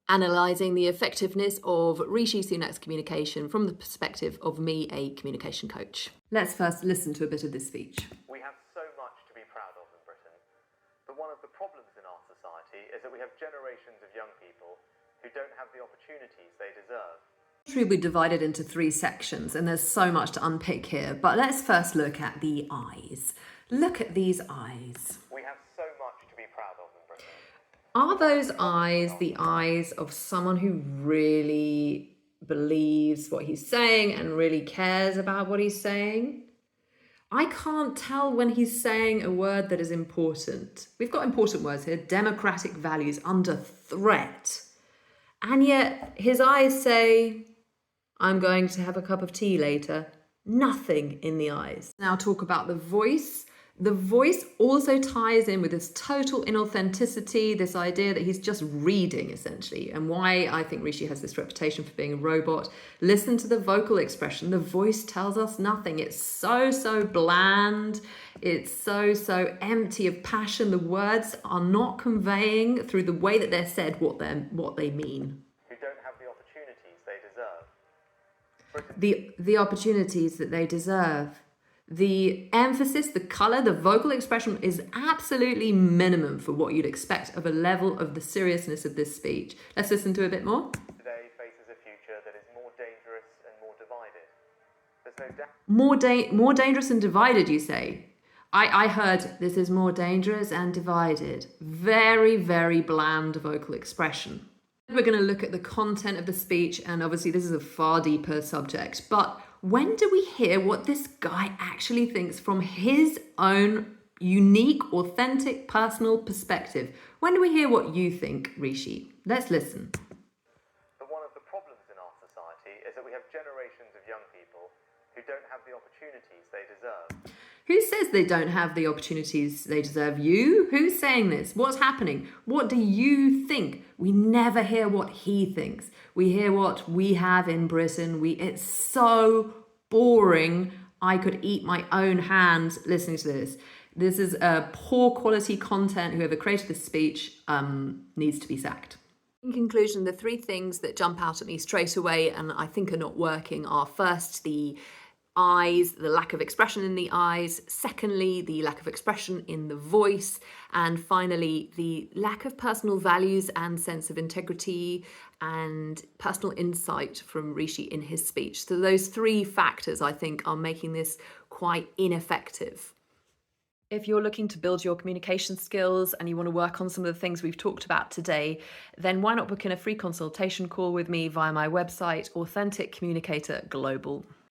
Analysing the effectiveness of Rishi Sunak's communication from the perspective of me, a communication coach. Let's first listen to a bit of this speech. We have so much to be proud of in Britain, but one of the problems in our society is that we have generations of young people who don't have the opportunities they deserve. We divided into 3 sections, and there's so much to unpick here, but let's first look at the eyes. Look at these eyes. We have so much to be proud of in Britain. Are those eyes the eyes of someone who really believes what he's saying and really cares about what he's saying? I can't tell when he's saying a word that is important. We've got important words here: democratic values under threat. And yet his eyes say, I'm going to have a cup of tea later. Nothing in the eyes. Now talk about the voice. The voice also ties in with this total inauthenticity, this idea that he's just reading, essentially, and why I think Rishi has this reputation for being a robot. Listen to the vocal expression. The voice tells us nothing. It's so bland. It's so empty of passion. The words are not conveying through the way that they're said what they mean. Who don't have the opportunities they deserve. The opportunities that they deserve. The emphasis, the colour, the vocal expression is absolutely minimum for what you'd expect of a level of the seriousness of this speech. Let's listen to a bit more. Today faces a future that is more dangerous and more divided. There's no doubt. More dangerous and divided, you say? I heard this is more dangerous and divided. Very bland vocal expression. We're going to look at the content of the speech, and obviously this is a far deeper subject, but when do we hear what this guy actually thinks from his own unique, authentic, personal perspective? When do we hear what you think, Rishi? Let's listen. But one of the problems in our society is that we have generations of young people who don't have the opportunities they deserve. Who says they don't have the opportunities they deserve? You? Who's saying this? What's happening? What do you think? We never hear what he thinks. We hear what we have in Britain. It's so boring. I could eat my own hands listening to this. This is a poor quality content. Whoever created this speech needs to be sacked. In conclusion, the 3 things that jump out at me straight away and I think are not working are: first, the eyes, the lack of expression in the eyes; secondly, the lack of expression in the voice; and finally, the lack of personal values and sense of integrity and personal insight from Rishi in his speech. So those 3 factors, I think, are making this quite ineffective. If you're looking to build your communication skills and you want to work on some of the things we've talked about today, then why not book in a free consultation call with me via my website, Authentic Communicator Global.